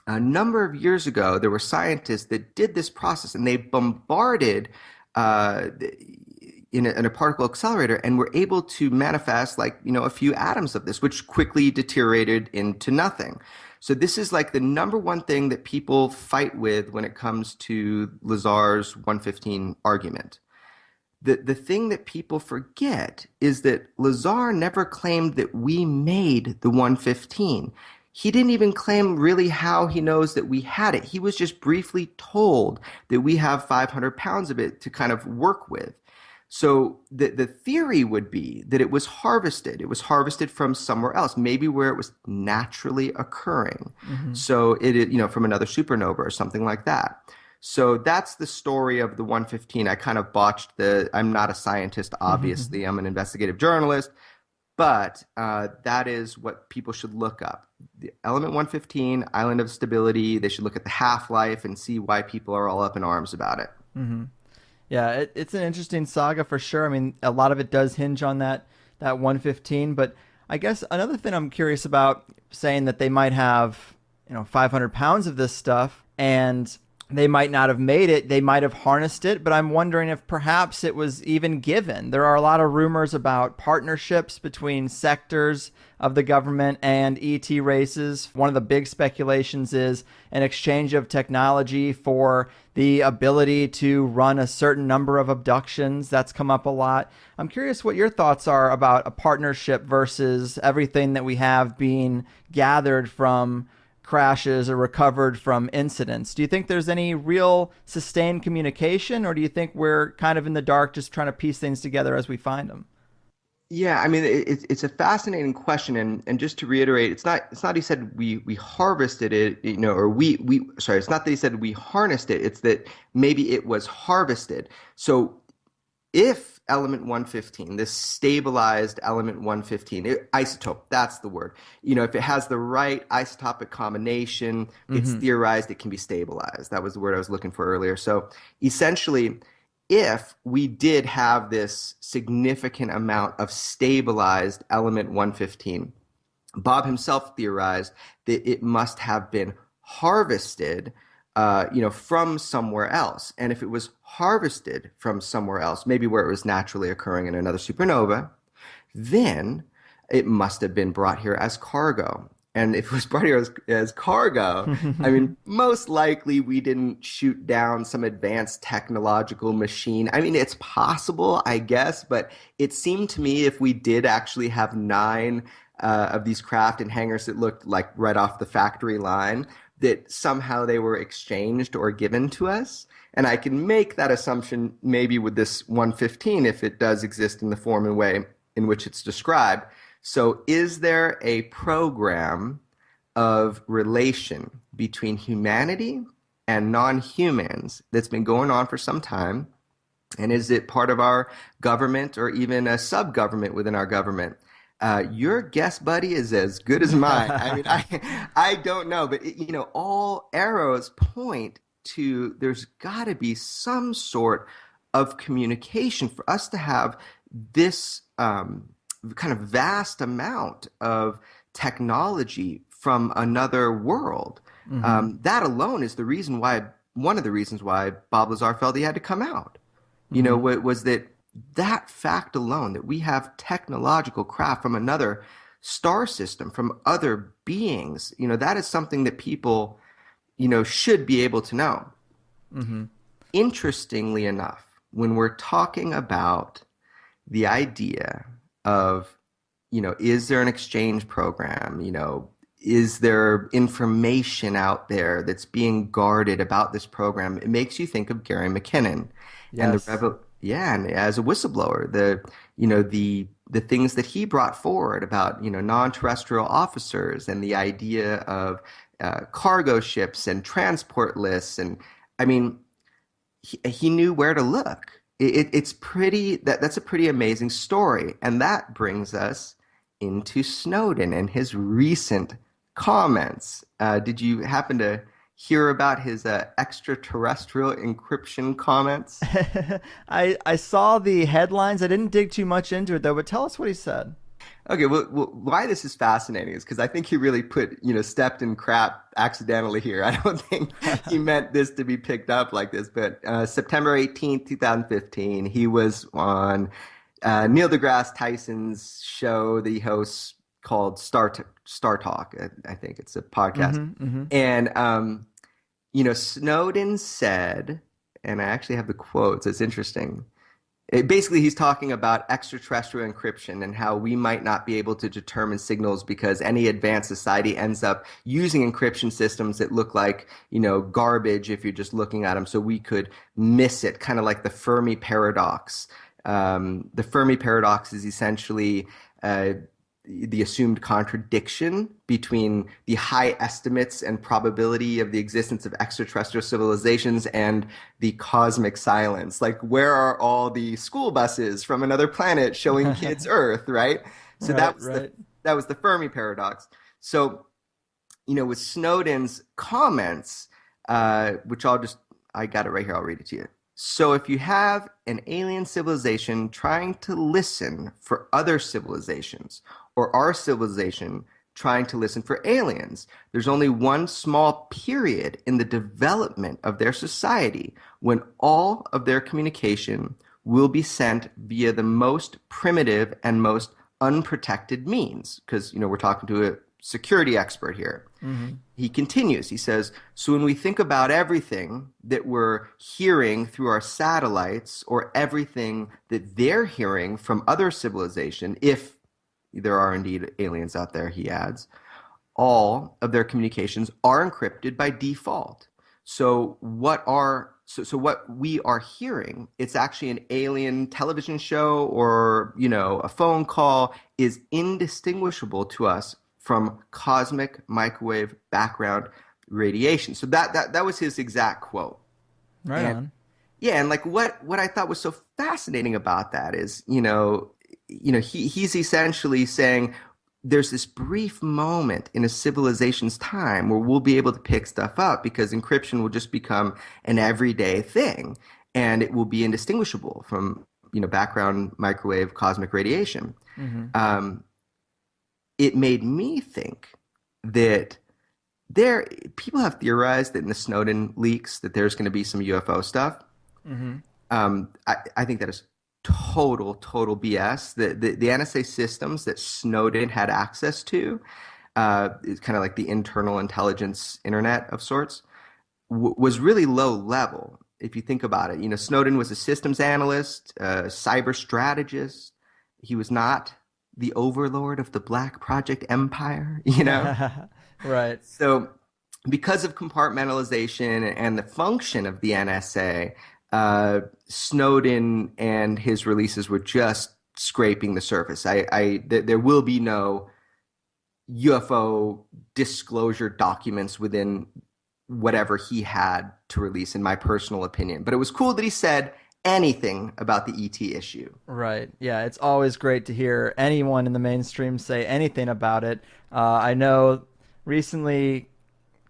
A number of years ago, there were scientists that did this process, and they bombarded in a particle accelerator and were able to manifest a few atoms of this, which quickly deteriorated into nothing. So this is like the number one thing that people fight with when it comes to Lazar's 115 argument. The thing that people forget is that Lazar never claimed that we made the 115. He didn't even claim really how he knows that we had it. He was just briefly told that we have 500 pounds of it to kind of work with. So the theory would be that it was harvested. It was harvested from somewhere else, maybe where it was naturally occurring. Mm-hmm. So from another supernova or something like that. So that's the story of the 115. I kind of botched I'm not a scientist, obviously. Mm-hmm. I'm an investigative journalist. But that is what people should look up. The element 115, island of stability. They should look at the half-life and see why people are all up in arms about it. Mm-hmm. Yeah, it's an interesting saga for sure. I mean, a lot of it does hinge on that 115. But I guess another thing I'm curious about, saying that they might have 500 pounds of this stuff, and they might not have made it. They might have harnessed it, but I'm wondering if perhaps it was even given. There are a lot of rumors about partnerships between sectors of the government and ET races. One of the big speculations is an exchange of technology for the ability to run a certain number of abductions. That's come up a lot. I'm curious what your thoughts are about a partnership versus everything that we have being gathered from crashes or recovered from incidents. Do you think there's any real sustained communication, or do you think we're kind of in the dark just trying to piece things together as we find them? Yeah, I mean, it's a fascinating question, and just to reiterate, it's not he said we harvested it, or sorry, it's not that he said we harnessed it, it's that maybe it was harvested. So if element 115, this stabilized element 115, isotope, that's the word. If it has the right isotopic combination, it's theorized it can be stabilized. That was the word I was looking for earlier. So essentially, if we did have this significant amount of stabilized element 115, Bob himself theorized that it must have been harvested from somewhere else. And if it was harvested from somewhere else, maybe where it was naturally occurring in another supernova, then it must have been brought here as cargo. And if it was brought here as cargo, I mean, most likely we didn't shoot down some advanced technological machine. I mean, it's possible, I guess, but it seemed to me if we did actually have 9 of these craft in hangars that looked like right off the factory line, that somehow they were exchanged or given to us. And I can make that assumption maybe with this 115 if it does exist in the form and way in which it's described. So is there a program of relation between humanity and non-humans that's been going on for some time? And is it part of our government or even a sub-government within our government? Your guess, buddy, is as good as mine. I mean, I don't know, but all arrows point to there's got to be some sort of communication for us to have this kind of vast amount of technology from another world. Mm-hmm. That alone is the reason why, one of the reasons why Bob Lazar felt he had to come out. Mm-hmm. Was that fact alone, that we have technological craft from another star system, from other beings, that is something that people, should be able to know. Mm-hmm. Interestingly enough, when we're talking about the idea of, is there an exchange program? Is there information out there that's being guarded about this program? It makes you think of Gary McKinnon and Yes. and as a whistleblower, the things that he brought forward about, non-terrestrial officers and the idea of cargo ships and transport lists. And I mean, he knew where to look. It's pretty, that's a pretty amazing story. And that brings us into Snowden and his recent comments. Did you happen to hear about his extraterrestrial encryption comments? I saw the headlines. I didn't dig too much into it though, but tell us what he said. Okay, well, why this is fascinating is because I think he really stepped in crap accidentally here. I don't think he meant this to be picked up like this. But September 18th, 2015, he was on Neil deGrasse Tyson's show that he hosts called Star Talk. I think it's a podcast. Mm-hmm. Mm-hmm. And, Snowden said, and I actually have the quotes, it's interesting. Basically, he's talking about extraterrestrial encryption and how we might not be able to determine signals because any advanced society ends up using encryption systems that look like, garbage if you're just looking at them. So we could miss it, kind of like the Fermi paradox. The Fermi paradox is essentially the assumed contradiction between the high estimates and probability of the existence of extraterrestrial civilizations and the cosmic silence. Like, where are all the school buses from another planet showing kids Earth, right? So Right. Right. that was the Fermi paradox. So, with Snowden's comments, which I got it right here, I'll read it to you. So if you have an alien civilization trying to listen for other civilizations, or our civilization trying to listen for aliens, there's only one small period in the development of their society when all of their communication will be sent via the most primitive and most unprotected means. Because, we're talking to a security expert here. Mm-hmm. He continues, he says, so when we think about everything that we're hearing through our satellites or everything that they're hearing from other civilization, if there are indeed aliens out there, he adds, all of their communications are encrypted by default. So what we are hearing, it's actually an alien television show or, a phone call, is indistinguishable to us from cosmic microwave background radiation. So that was his exact quote. Right on. Yeah, and like what I thought was so fascinating about that is, he's essentially saying there's this brief moment in a civilization's time where we'll be able to pick stuff up because encryption will just become an everyday thing and it will be indistinguishable from, background microwave cosmic radiation. Mm-hmm. It made me think that people have theorized that in the Snowden leaks that there's going to be some UFO stuff. Mm-hmm. I think that is total BS. The NSA systems that Snowden had access to is kind of like the internal intelligence internet of sorts, was really low level. If you think about it, Snowden was a systems analyst, a cyber strategist. He was not the overlord of the Black Project empire, Right. So because of compartmentalization and the function of the NSA, Snowden and his releases were just scraping the surface. There will be no UFO disclosure documents within whatever he had to release, in my personal opinion. But it was cool that he said anything about the ET issue. Right. Yeah, it's always great to hear anyone in the mainstream say anything about it. I know recently,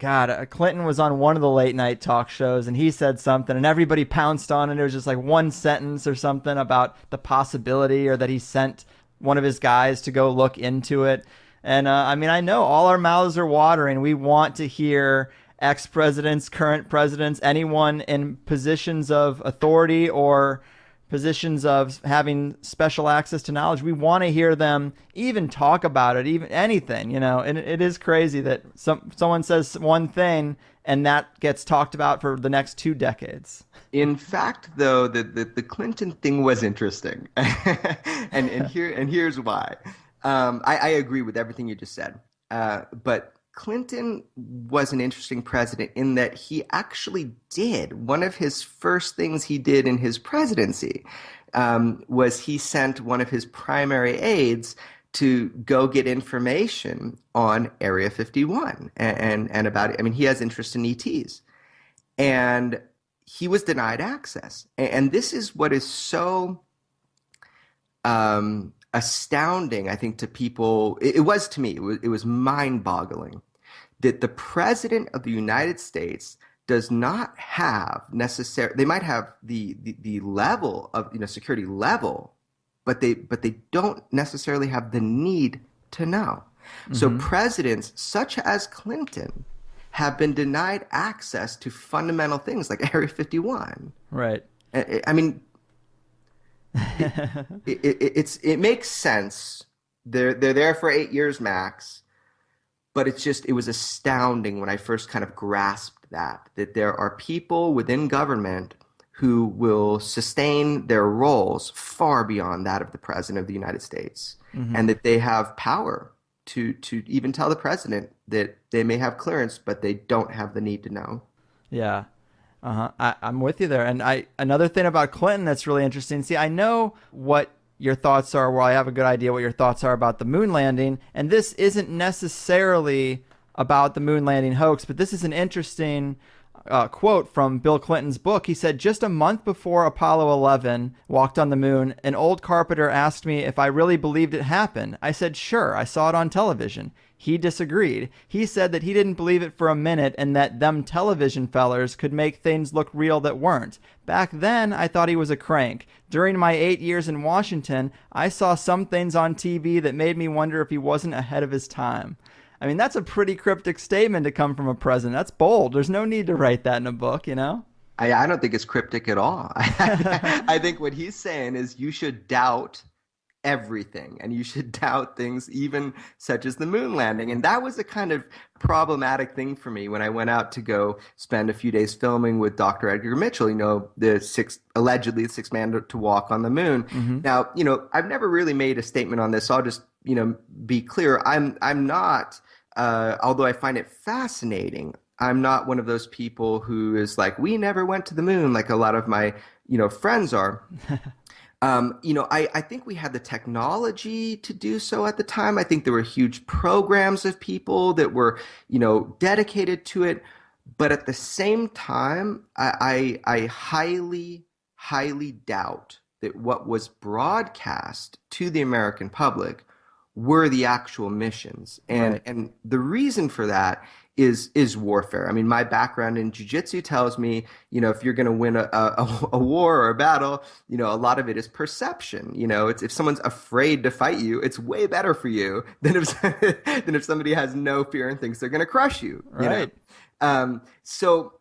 God, Clinton was on one of the late night talk shows and he said something and everybody pounced on it. It was just like one sentence or something about the possibility or that he sent one of his guys to go look into it. And I mean, I know all our mouths are watering. We want to hear ex-presidents, current presidents, anyone in positions of authority or positions of having special access to knowledge. We want to hear them even talk about it, even anything, you know. And it is crazy that someone says one thing and that gets talked about for the next 2 decades. In fact, though, the Clinton thing was interesting, and here's why. I agree with everything you just said, but Clinton was an interesting president in that he actually did one of his first things he did in his presidency was he sent one of his primary aides to go get information on Area 51 and about it. I mean, he has interest in ETs, and he was denied access. And this is what is so astounding, I think, to people. It was to me. It was mind-boggling that the president of the United States does not have necessarily. They might have the level of security level, but they don't necessarily have the need to know. Mm-hmm. So presidents such as Clinton have been denied access to fundamental things like Area 51. Right. I mean, it makes sense. They're there for 8 years max, but it was astounding when I first kind of grasped that there are people within government who will sustain their roles far beyond that of the president of the United States, mm-hmm. and that they have power to even tell the president that they may have clearance, but they don't have the need to know. Yeah. I'm with you there. And another thing about Clinton that's really interesting. See, I know what your thoughts are. Well, I have a good idea what your thoughts are about the moon landing. And this isn't necessarily about the moon landing hoax, but this is an interesting quote from Bill Clinton's book. He said, just a month before Apollo 11 walked on the moon, an old carpenter asked me if I really believed it happened. I said, sure, I saw it on television. He disagreed. He said that he didn't believe it for a minute and that them television fellers could make things look real that weren't. Back then, I thought he was a crank. During my 8 years in Washington, I saw some things on TV that made me wonder if he wasn't ahead of his time. I mean, that's a pretty cryptic statement to come from a president. That's bold. There's no need to write that in a book, you know? I don't think it's cryptic at all. I think what he's saying is you should doubt everything, and you should doubt things even such as the moon landing. And that was a kind of problematic thing for me when I went out to go spend a few days filming with Dr. Edgar Mitchell, allegedly the sixth man to walk on the moon. Mm-hmm. Now, I've never really made a statement on this, so I'll just, be clear. I'm not, although I find it fascinating, I'm not one of those people who is like, we never went to the moon, like a lot of my, friends are. I think we had the technology to do so at the time. I think there were huge programs of people that were, dedicated to it. But at the same time, I highly, highly doubt that what was broadcast to the American public were the actual missions. And the reason for that is warfare. I mean, my background in jiu-jitsu tells me, if you're going to win a war or a battle, a lot of it is perception. It's if someone's afraid to fight you, it's way better for you than if somebody has no fear and thinks they're going to crush you. Right. So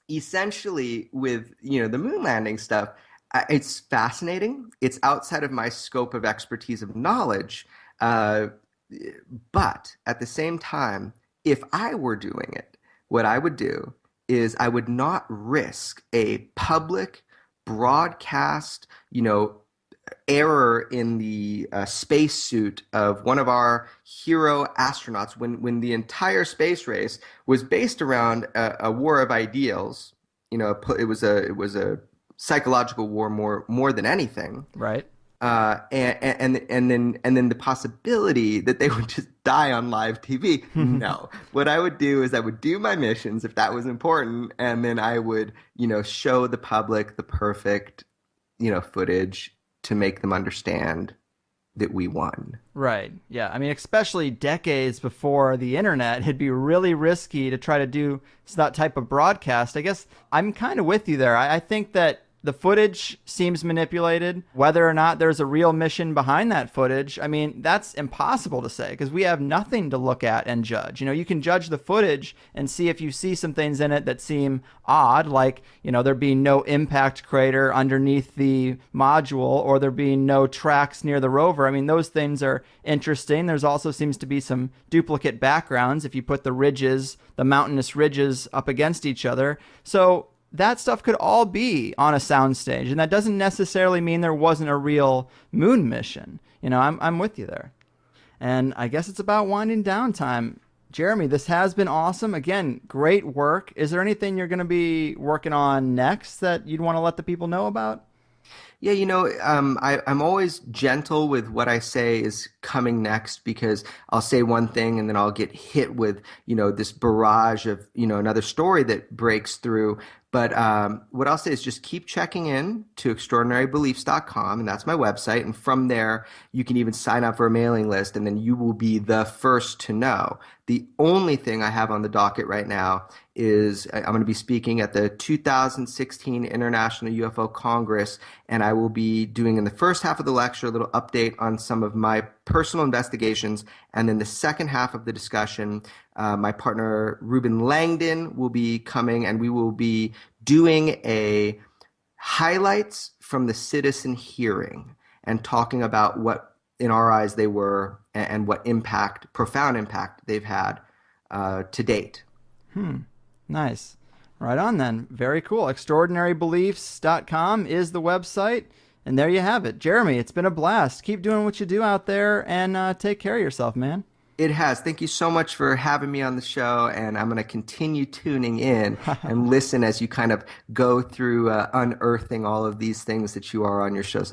essentially with, the moon landing stuff, it's fascinating. It's outside of my scope of expertise of knowledge. But at the same time, if I were doing it, what I would do is I would not risk a public broadcast, error in the spacesuit of one of our hero astronauts when the entire space race was based around a war of ideals. It was a psychological war more than anything. Right. And then the possibility that they would just die on live TV. No, what I would do is I would do my missions if that was important, and then I would, show the public the perfect, footage to make them understand that we won. Right. Yeah. I mean, especially decades before the internet, it'd be really risky to try to do that type of broadcast. I guess I'm kind of with you there. I think that the footage seems manipulated. Whether or not there's a real mission behind that footage, I mean, that's impossible to say because we have nothing to look at and judge. You know, you can judge the footage and see if you see some things in it that seem odd, like, you know, there being no impact crater underneath the module or there being no tracks near the rover. I mean, those things are interesting. There's also seems to be some duplicate backgrounds if you put the ridges, the mountainous ridges up against each other. So that stuff could all be on a soundstage, and that doesn't necessarily mean there wasn't a real moon mission. You know, I'm with you there. And I guess it's about winding down time. Jeremy, this has been awesome. Again, great work. Is there anything you're going to be working on next that you'd want to let the people know about? Yeah, I'm always gentle with what I say is coming next because I'll say one thing and then I'll get hit with, this barrage of, another story that breaks through. But what I'll say is just keep checking in to extraordinarybeliefs.com, and that's my website. And from there, you can even sign up for a mailing list, and then you will be the first to know. The only thing I have on the docket right now is I'm going to be speaking at the 2016 International UFO Congress, and I will be doing in the first half of the lecture a little update on some of my personal investigations, and then the second half of the discussion, my partner Ruben Langdon will be coming, and we will be doing a highlights from the citizen hearing and talking about what in our eyes they were and what profound impact they've had to date. Nice. Right on then. Very cool. Extraordinarybeliefs.com is the website. And there you have it. Jeremy, it's been a blast. Keep doing what you do out there and take care of yourself, man. It has. Thank you so much for having me on the show, and I'm going to continue tuning in and listen as you kind of go through unearthing all of these things that you are on your show. So